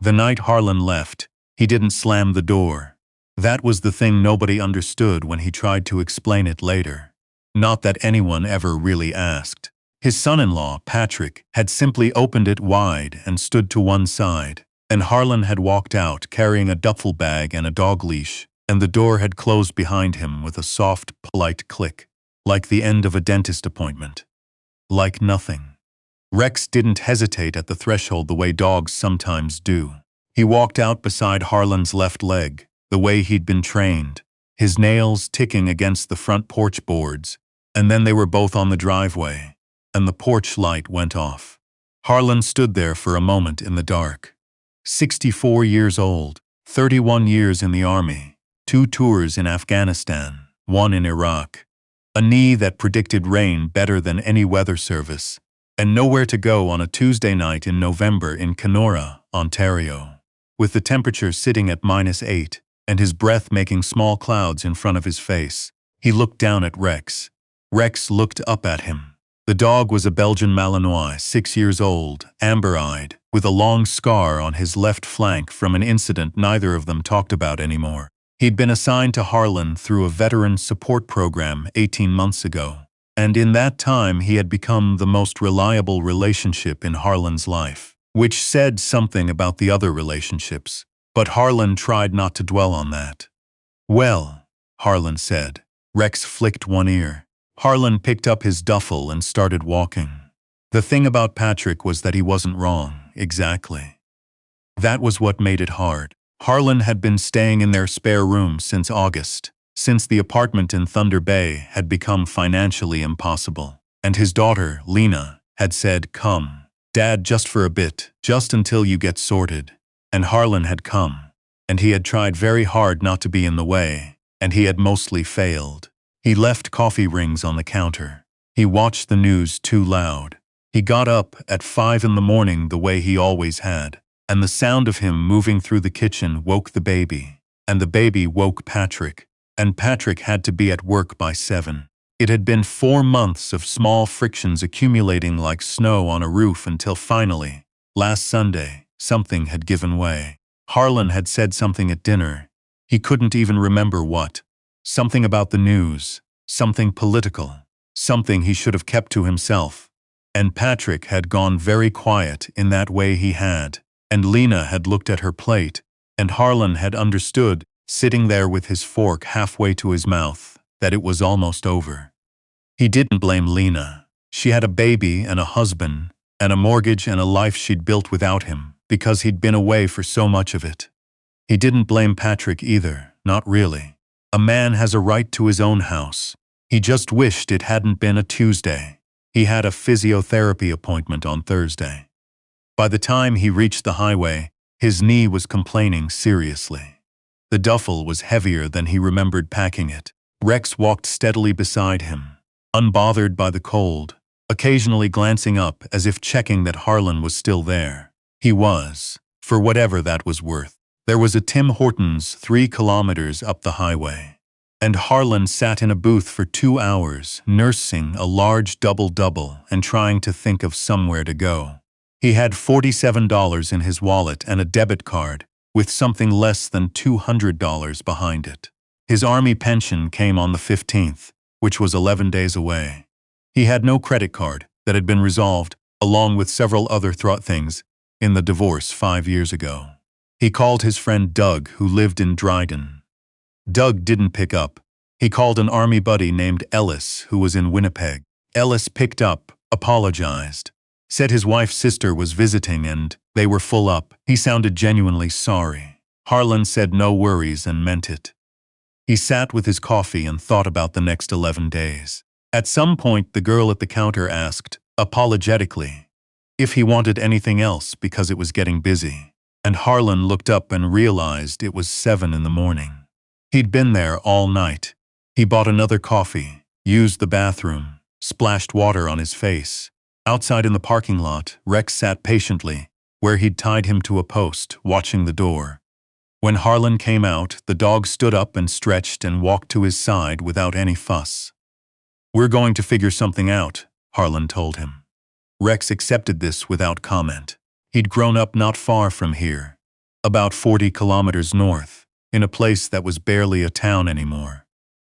The night Harlan left, he didn't slam the door. That was the thing nobody understood when he tried to explain it later. Not that anyone ever really asked. His son-in-law, Patrick, had simply opened it wide and stood to one side, and Harlan had walked out carrying a duffel bag and a dog leash, and the door had closed behind him with a soft, polite click, like the end of a dentist appointment. Like nothing. Rex didn't hesitate at the threshold the way dogs sometimes do. He walked out beside Harlan's left leg, the way he'd been trained, his nails ticking against the front porch boards, and then they were both on the driveway, and the porch light went off. Harlan stood there for a moment in the dark. 64 years old, 31 years in the army, 2 tours in Afghanistan, 1 in Iraq, a knee that predicted rain better than any weather service, and nowhere to go on a Tuesday night in November in Kenora, Ontario, with the temperature sitting at -8 and his breath making small clouds in front of his face. He looked down at Rex. Rex looked up at him. The dog was a Belgian Malinois, 6 years old, amber-eyed, with a long scar on his left flank from an incident neither of them talked about anymore. He'd been assigned to Harlan through a veteran support program 18 months ago, and in that time he had become the most reliable relationship in Harlan's life, which said something about the other relationships, but Harlan tried not to dwell on that. "Well," Harlan said. Rex flicked one ear. Harlan picked up his duffel and started walking. The thing about Patrick was that he wasn't wrong, exactly. That was what made it hard. Harlan had been staying in their spare room since August, since the apartment in Thunder Bay had become financially impossible, and his daughter, Lena, had said, "Come, Dad, just for a bit, just until you get sorted." And Harlan had come, and he had tried very hard not to be in the way, and he had mostly failed. He left coffee rings on the counter. He watched the news too loud. He got up at 5 in the morning the way he always had, and the sound of him moving through the kitchen woke the baby, and the baby woke Patrick, and Patrick had to be at work by 7. It had been 4 months of small frictions accumulating like snow on a roof until finally, last Sunday, something had given way. Harlan had said something at dinner. He couldn't even remember what. Something about the news, something political, something he should have kept to himself. And Patrick had gone very quiet in that way he had, and Lena had looked at her plate, and Harlan had understood, sitting there with his fork halfway to his mouth, that it was almost over. He didn't blame Lena. She had a baby and a husband, and a mortgage and a life she'd built without him, because he'd been away for so much of it. He didn't blame Patrick either, not really. A man has a right to his own house. He just wished it hadn't been a Tuesday. He had a physiotherapy appointment on Thursday. By the time he reached the highway, his knee was complaining seriously. The duffel was heavier than he remembered packing it. Rex walked steadily beside him, unbothered by the cold, occasionally glancing up as if checking that Harlan was still there. He was, for whatever that was worth. There was a Tim Hortons 3 kilometers up the highway, and Harlan sat in a booth for 2 hours, nursing a large double-double and trying to think of somewhere to go. He had $47 in his wallet and a debit card, with something less than $200 behind it. His army pension came on the 15th, which was 11 days away. He had no credit card that had been resolved, along with several other things, in the divorce 5 years ago. He called his friend Doug, who lived in Dryden. Doug didn't pick up. He called an army buddy named Ellis, who was in Winnipeg. Ellis picked up, apologized, said his wife's sister was visiting and they were full up. He sounded genuinely sorry. Harlan said no worries and meant it. He sat with his coffee and thought about the next 11 days. At some point, the girl at the counter asked, apologetically, if he wanted anything else because it was getting busy. And Harlan looked up and realized it was 7 in the morning. He'd been there all night. He bought another coffee, used the bathroom, splashed water on his face. Outside in the parking lot, Rex sat patiently, where he'd tied him to a post, watching the door. When Harlan came out, the dog stood up and stretched and walked to his side without any fuss. "We're going to figure something out," Harlan told him. Rex accepted this without comment. He'd grown up not far from here. about 40 kilometers north, in a place that was barely a town anymore.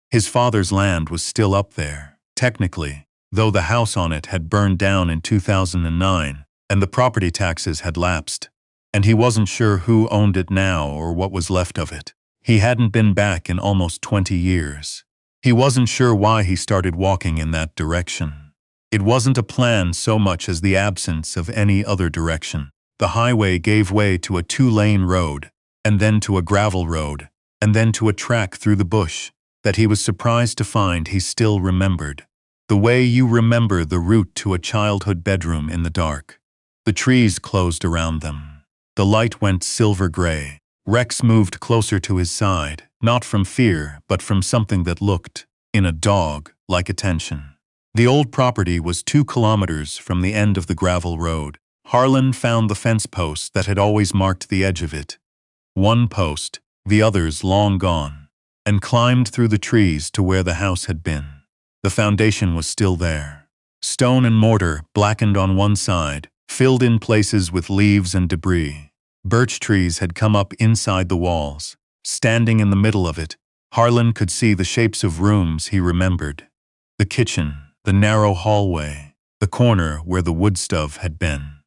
His father's land was still up there, technically, though the house on it had burned down in 2009, and the property taxes had lapsed, and he wasn't sure who owned it now or what was left of it. He hadn't been back in almost 20 years. He wasn't sure why he started walking in that direction. It wasn't a plan so much as the absence of any other direction. The highway gave way to a 2-lane road, and then to a gravel road, and then to a track through the bush that he was surprised to find he still remembered. The way you remember the route to a childhood bedroom in the dark. The trees closed around them. The light went silver gray. Rex moved closer to his side, not from fear, but from something that looked, in a dog, like attention. The old property was 2 kilometers from the end of the gravel road. Harlan found the fence posts that had always marked the edge of it. One post, the others long gone, and climbed through the trees to where the house had been. The foundation was still there. Stone and mortar, blackened on one side, filled in places with leaves and debris. Birch trees had come up inside the walls. Standing in the middle of it, Harlan could see the shapes of rooms he remembered. The kitchen, the narrow hallway, the corner where the wood stove had been.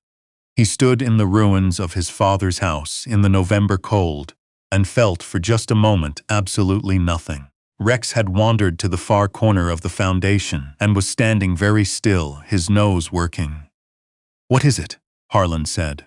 He stood in the ruins of his father's house in the November cold and felt for just a moment absolutely nothing. Rex had wandered to the far corner of the foundation and was standing very still, his nose working. "What is it?" Harlan said.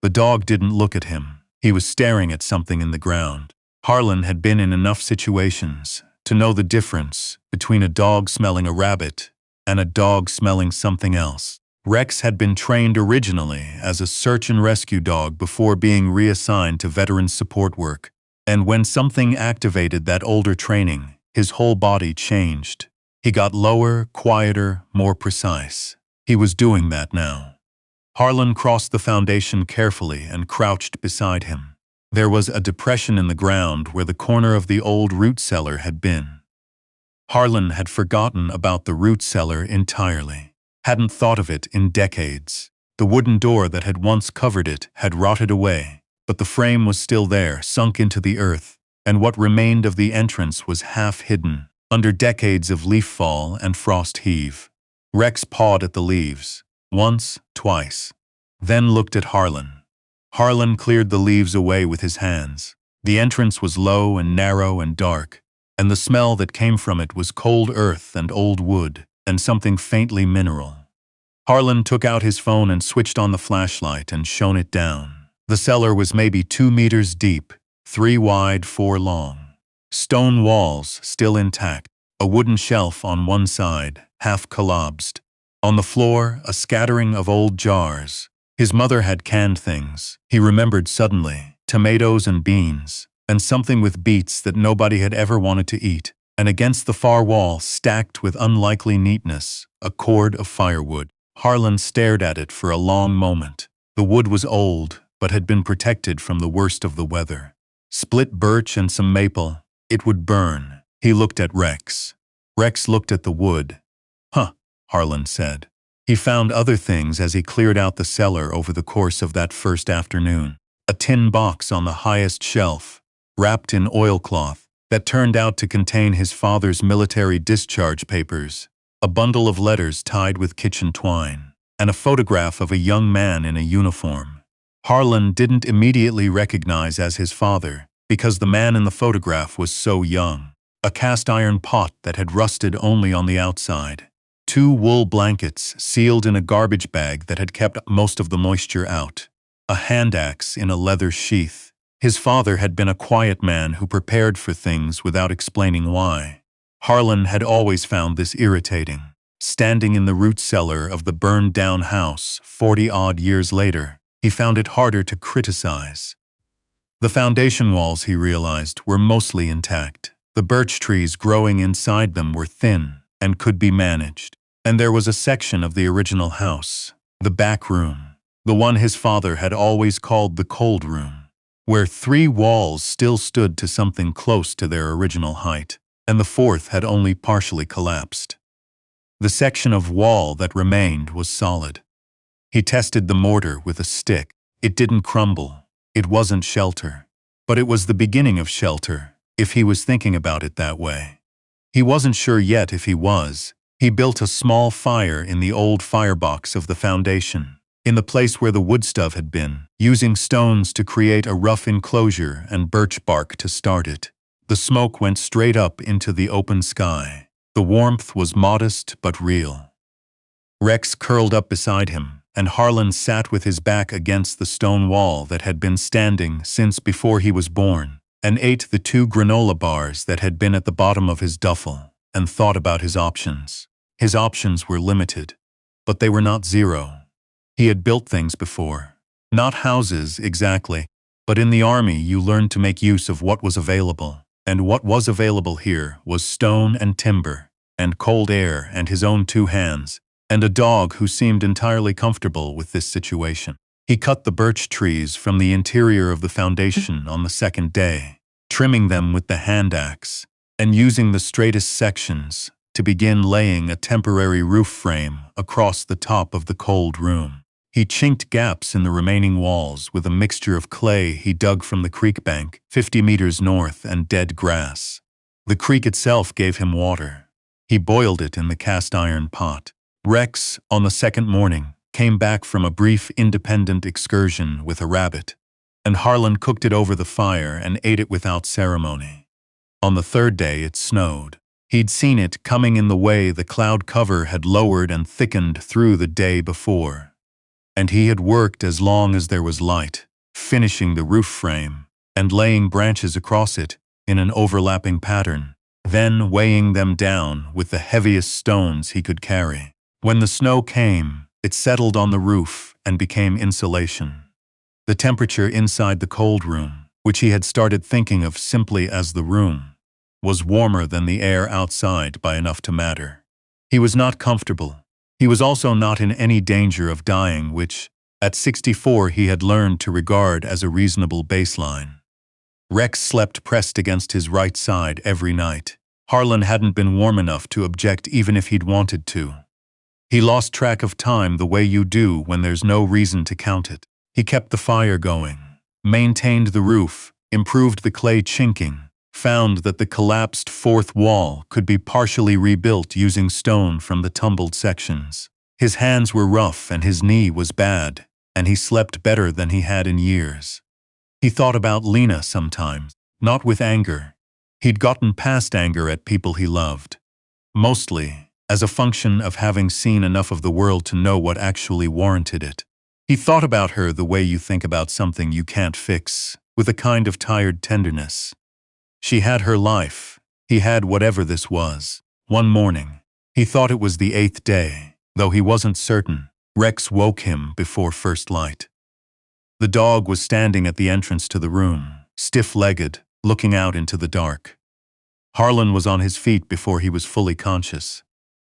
The dog didn't look at him. He was staring at something in the ground. Harlan had been in enough situations to know the difference between a dog smelling a rabbit and a dog smelling something else. Rex had been trained originally as a search and rescue dog before being reassigned to veterans support work, and when something activated that older training, his whole body changed. He got lower, quieter, more precise. He was doing that now. Harlan crossed the foundation carefully and crouched beside him. There was a depression in the ground where the corner of the old root cellar had been. Harlan had forgotten about the root cellar entirely. Hadn't thought of it in decades. The wooden door that had once covered it had rotted away, but the frame was still there, sunk into the earth, and what remained of the entrance was half hidden, under decades of leaf fall and frost heave. Rex pawed at the leaves, once, twice, then looked at Harlan. Harlan cleared the leaves away with his hands. The entrance was low and narrow and dark, and the smell that came from it was cold earth and old wood, and something faintly mineral. Harlan took out his phone and switched on the flashlight and shone it down. The cellar was maybe 2 meters deep, 3 wide, 4 long. Stone walls still intact, a wooden shelf on one side, half collapsed. On the floor, a scattering of old jars. His mother had canned things, he remembered suddenly, tomatoes and beans, and something with beets that nobody had ever wanted to eat. And against the far wall, stacked with unlikely neatness, a cord of firewood. Harlan stared at it for a long moment. The wood was old, but had been protected from the worst of the weather. Split birch and some maple. It would burn. He looked at Rex. Rex looked at the wood. "Huh," Harlan said. He found other things as he cleared out the cellar over the course of that first afternoon. A tin box on the highest shelf, wrapped in oilcloth, that turned out to contain his father's military discharge papers, a bundle of letters tied with kitchen twine, and a photograph of a young man in a uniform. Harlan didn't immediately recognize as his father, because the man in the photograph was so young. A cast-iron pot that had rusted only on the outside. 2 wool blankets sealed in a garbage bag that had kept most of the moisture out. A hand axe in a leather sheath. His father had been a quiet man who prepared for things without explaining why. Harlan had always found this irritating. Standing in the root cellar of the burned-down house 40-odd years later, he found it harder to criticize. The foundation walls, he realized, were mostly intact. The birch trees growing inside them were thin and could be managed. And there was a section of the original house, the back room, the one his father had always called the cold room, where 3 walls still stood to something close to their original height, and the 4th had only partially collapsed. The section of wall that remained was solid. He tested the mortar with a stick. It didn't crumble. It wasn't shelter. But it was the beginning of shelter, if he was thinking about it that way. He wasn't sure yet if he was. He built a small fire in the old firebox of the foundation, in the place where the wood stove had been, using stones to create a rough enclosure and birch bark to start it. The smoke went straight up into the open sky. The warmth was modest but real. Rex curled up beside him, and Harlan sat with his back against the stone wall that had been standing since before he was born, and ate the 2 granola bars that had been at the bottom of his duffel, and thought about his options. His options were limited, but they were not zero. He had built things before. Not houses, exactly, but in the army you learned to make use of what was available, and what was available here was stone and timber, and cold air and his own 2 hands, and a dog who seemed entirely comfortable with this situation. He cut the birch trees from the interior of the foundation on the 2nd day, trimming them with the hand axe, and using the straightest sections to begin laying a temporary roof frame across the top of the cold room. He chinked gaps in the remaining walls with a mixture of clay he dug from the creek bank 50 meters north and dead grass. The creek itself gave him water. He boiled it in the cast iron pot. Rex, on the 2nd morning, came back from a brief independent excursion with a rabbit, and Harlan cooked it over the fire and ate it without ceremony. On the 3rd day it snowed. He'd seen it coming in the way the cloud cover had lowered and thickened through the day before. And he had worked as long as there was light, finishing the roof frame and laying branches across it in an overlapping pattern, then weighing them down with the heaviest stones he could carry. When the snow came, it settled on the roof and became insulation. The temperature inside the cold room, which he had started thinking of simply as the room, was warmer than the air outside by enough to matter. He was not comfortable. He was also not in any danger of dying, which, at 64, he had learned to regard as a reasonable baseline. Rex slept pressed against his right side every night. Harlan hadn't been warm enough to object even if he'd wanted to. He lost track of time the way you do when there's no reason to count it. He kept the fire going, maintained the roof, improved the clay chinking, found that the collapsed 4th wall could be partially rebuilt using stone from the tumbled sections. His hands were rough and his knee was bad, and he slept better than he had in years. He thought about Lena sometimes, not with anger. He'd gotten past anger at people he loved. Mostly as a function of having seen enough of the world to know what actually warranted it. He thought about her the way you think about something you can't fix, with a kind of tired tenderness. She had her life. He had whatever this was. One morning, he thought it was the 8th day, though he wasn't certain. Rex woke him before first light. The dog was standing at the entrance to the room, stiff-legged, looking out into the dark. Harlan was on his feet before he was fully conscious.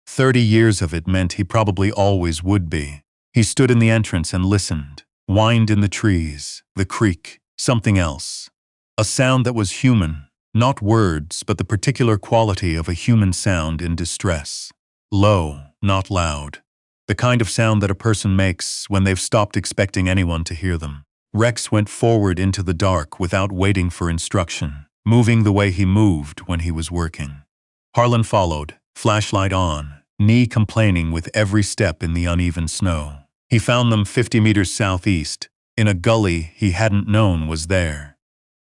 30 years of it meant he probably always would be. He stood in the entrance and listened. Whined in the trees, the creek, something else. A sound that was human, not words, but the particular quality of a human sound in distress. Low, not loud. The kind of sound that a person makes when they've stopped expecting anyone to hear them. Rex went forward into the dark without waiting for instruction, moving the way he moved when he was working. Harlan followed, flashlight on, knee complaining with every step in the uneven snow. He found them 50 meters southeast, in a gully he hadn't known was there.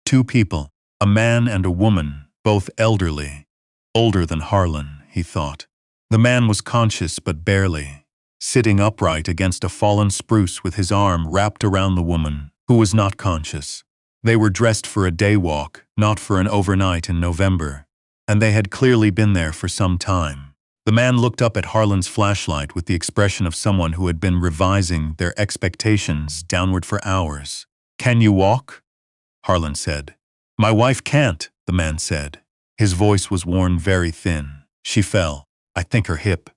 2 people, a man and a woman, both elderly. Older than Harlan, he thought. The man was conscious but barely, sitting upright against a fallen spruce with his arm wrapped around the woman, who was not conscious. They were dressed for a day walk, not for an overnight in November, and they had clearly been there for some time. The man looked up at Harlan's flashlight with the expression of someone who had been revising their expectations downward for hours. "Can you walk?" Harlan said. "My wife can't," the man said. His voice was worn very thin. "She fell. I think her hip."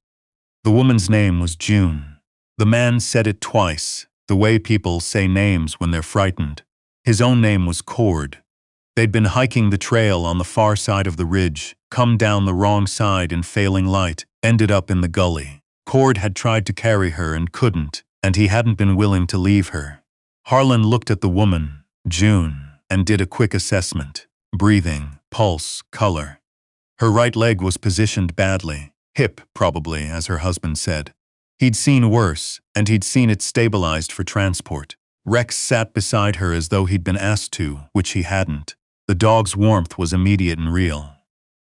The woman's name was June. The man said it twice, the way people say names when they're frightened. His own name was Cord. They'd been hiking the trail on the far side of the ridge, come down the wrong side in failing light, ended up in the gully. Cord had tried to carry her and couldn't, and he hadn't been willing to leave her. Harlan looked at the woman, June, and did a quick assessment. Breathing, pulse, color. Her right leg was positioned badly. Hip, probably, as her husband said. He'd seen worse, and he'd seen it stabilized for transport. Rex sat beside her as though he'd been asked to, which he hadn't. The dog's warmth was immediate and real.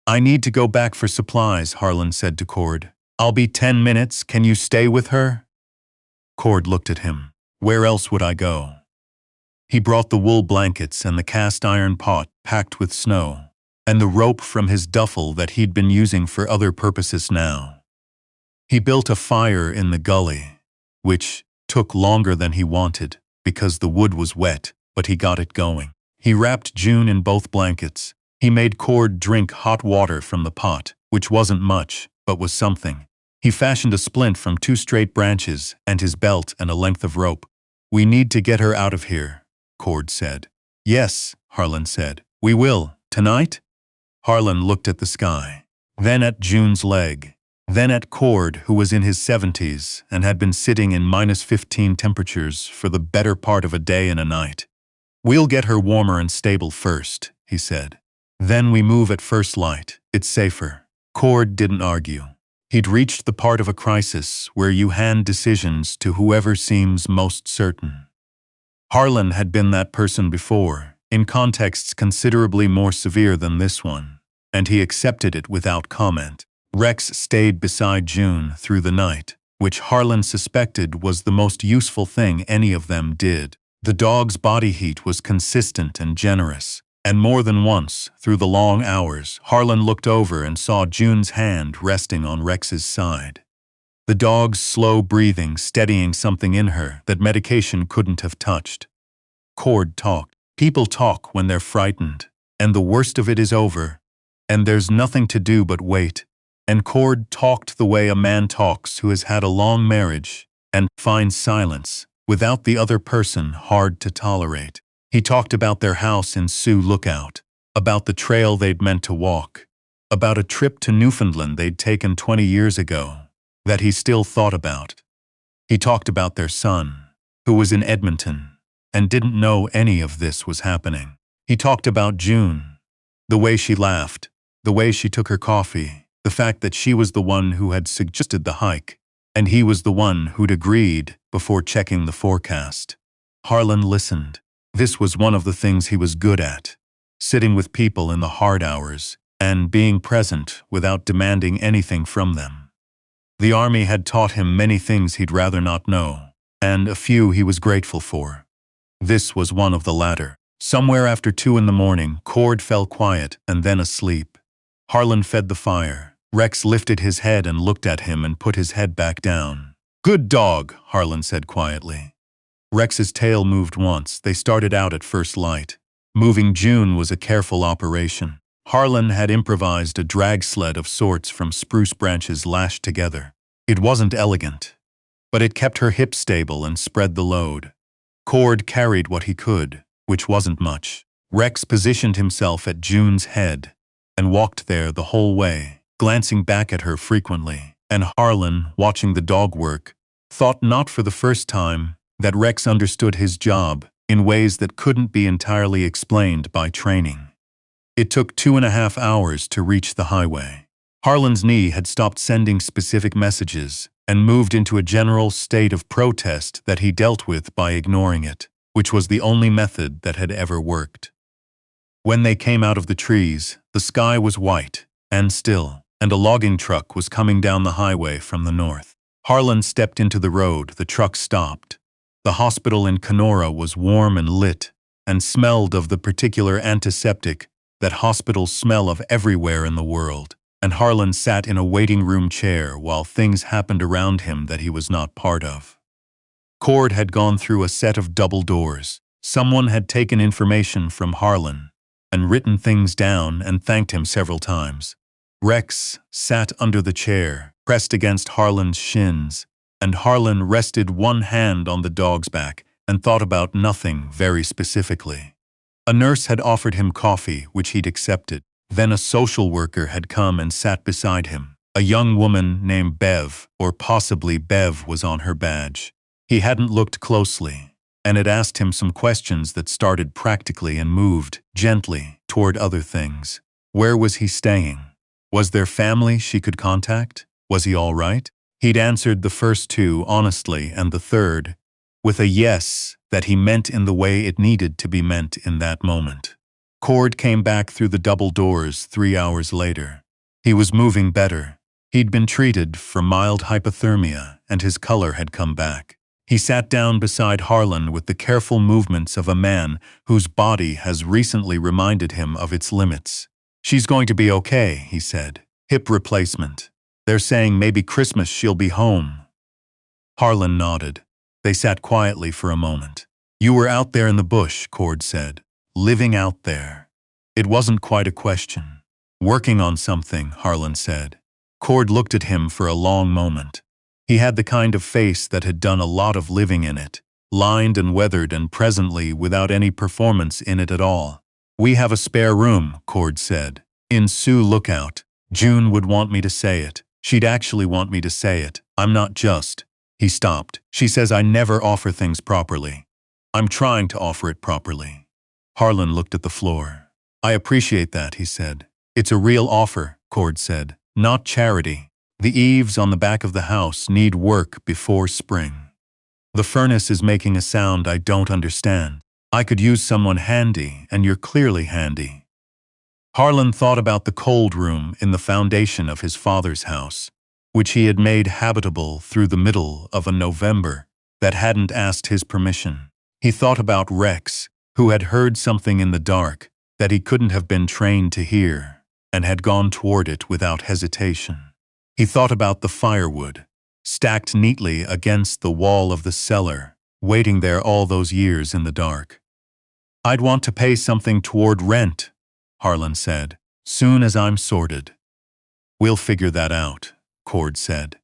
"I need to go back for supplies," Harlan said to Cord. "I'll be 10 minutes, can you stay with her?" Cord looked at him. "Where else would I go?" He brought the wool blankets and the cast iron pot packed with snow, and the rope from his duffel that he'd been using for other purposes now. He built a fire in the gully, which took longer than he wanted because the wood was wet, but he got it going. He wrapped June in both blankets. He made Cord drink hot water from the pot, which wasn't much, but was something. He fashioned a splint from 2 straight branches and his belt and a length of rope. "We need to get her out of here," Cord said. "Yes," Harlan said. "We will. Tonight?" Harlan looked at the sky, then at June's leg, then at Cord, who was in his 70s and had been sitting in -15 temperatures for the better part of a day and a night. "We'll get her warmer and stable first," he said. "Then we move at first light. It's safer." Cord didn't argue. He'd reached the part of a crisis where you hand decisions to whoever seems most certain. Harlan had been that person before, in contexts considerably more severe than this one, and he accepted it without comment. Rex stayed beside June through the night, which Harlan suspected was the most useful thing any of them did. The dog's body heat was consistent and generous, and more than once, through the long hours, Harlan looked over and saw June's hand resting on Rex's side. The dog's slow breathing steadying something in her that medication couldn't have touched. Cord talked. People talk when they're frightened, and the worst of it is over, and there's nothing to do but wait. And Cord talked the way a man talks who has had a long marriage and finds silence, without the other person, hard to tolerate. He talked about their house in Sioux Lookout, about the trail they'd meant to walk, about a trip to Newfoundland they'd taken 20 years ago, that he still thought about. He talked about their son, who was in Edmonton, and didn't know any of this was happening. He talked about June, the way she laughed, the way she took her coffee, the fact that she was the one who had suggested the hike, and he was the one who'd agreed before checking the forecast. Harlan listened. This was one of the things he was good at, sitting with people in the hard hours and being present without demanding anything from them. The army had taught him many things he'd rather not know, and a few he was grateful for. This was one of the latter. Somewhere after 2 in the morning, Cord fell quiet and then asleep. Harlan fed the fire. Rex lifted his head and looked at him and put his head back down. "Good dog," Harlan said quietly. Rex's tail moved once. They started out at first light. Moving June was a careful operation. Harlan had improvised a drag sled of sorts from spruce branches lashed together. It wasn't elegant, but it kept her hips stable and spread the load. Cord carried what he could, which wasn't much. Rex positioned himself at June's head and walked there the whole way, glancing back at her frequently. And Harlan, watching the dog work, thought not for the first time that Rex understood his job in ways that couldn't be entirely explained by training. It took 2.5 hours to reach the highway. Harlan's knee had stopped sending specific messages and moved into a general state of protest that he dealt with by ignoring it, which was the only method that had ever worked. When they came out of the trees, the sky was white and still, and a logging truck was coming down the highway from the north. Harlan stepped into the road. The truck stopped. The hospital in Kenora was warm and lit and smelled of the particular antiseptic that hospitals smell of everywhere in the world, and Harlan sat in a waiting room chair while things happened around him that he was not part of. Cord had gone through a set of double doors. Someone had taken information from Harlan and written things down and thanked him several times. Rex sat under the chair, pressed against Harlan's shins, and Harlan rested one hand on the dog's back and thought about nothing very specifically. A nurse had offered him coffee, which he'd accepted. Then a social worker had come and sat beside him. A young woman named Bev, or possibly Bev was on her badge. He hadn't looked closely, and it asked him some questions that started practically and moved gently toward other things. Where was he staying? Was there family she could contact? Was he all right? He'd answered the first two honestly, and the third with a yes that he meant in the way it needed to be meant in that moment. Cord came back through the double doors 3 hours later. He was moving better. He'd been treated for mild hypothermia, and his color had come back. He sat down beside Harlan with the careful movements of a man whose body has recently reminded him of its limits. "She's going to be okay," he said. "Hip replacement. They're saying maybe Christmas she'll be home." Harlan nodded. They sat quietly for a moment. "You were out there in the bush," Cord said. "Living out there." It wasn't quite a question. "Working on something," Harlan said. Cord looked at him for a long moment. He had the kind of face that had done a lot of living in it, lined and weathered and presently without any performance in it at all. "We have a spare room," Cord said. "In Sioux Lookout. June would want me to say it. She'd actually want me to say it. I'm not just—" He stopped. "She says I never offer things properly. I'm trying to offer it properly." Harlan looked at the floor. "I appreciate that," he said. "It's a real offer," Cord said. "Not charity. The eaves on the back of the house need work before spring. The furnace is making a sound I don't understand. I could use someone handy, and you're clearly handy." Harlan thought about the cold room in the foundation of his father's house, which he had made habitable through the middle of a November that hadn't asked his permission. He thought about Rex, who had heard something in the dark that he couldn't have been trained to hear, and had gone toward it without hesitation. He thought about the firewood, stacked neatly against the wall of the cellar, waiting there all those years in the dark. "I'd want to pay something toward rent," Harlan said, "soon as I'm sorted." "We'll figure that out," Cord said.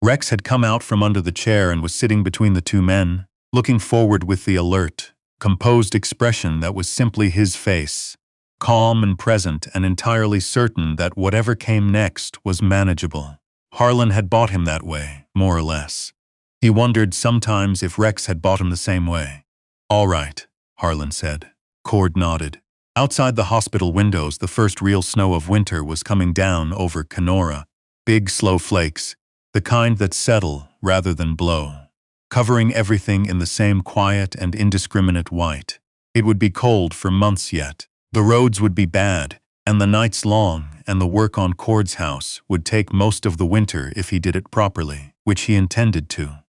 Rex had come out from under the chair and was sitting between the two men, looking forward with the alert, composed expression that was simply his face, calm and present and entirely certain that whatever came next was manageable. Harlan had bought him that way, more or less. He wondered sometimes if Rex had bought him the same way. "All right," Harlan said. Cord nodded. Outside the hospital windows, the first real snow of winter was coming down over Kenora, big slow flakes, the kind that settle rather than blow, covering everything in the same quiet and indiscriminate white. It would be cold for months yet. The roads would be bad, and the nights long, and the work on Cord's house would take most of the winter if he did it properly, which he intended to.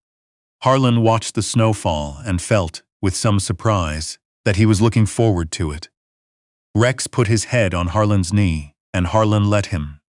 Harlan watched the snowfall and felt, with some surprise, that he was looking forward to it. Rex put his head on Harlan's knee, and Harlan let him.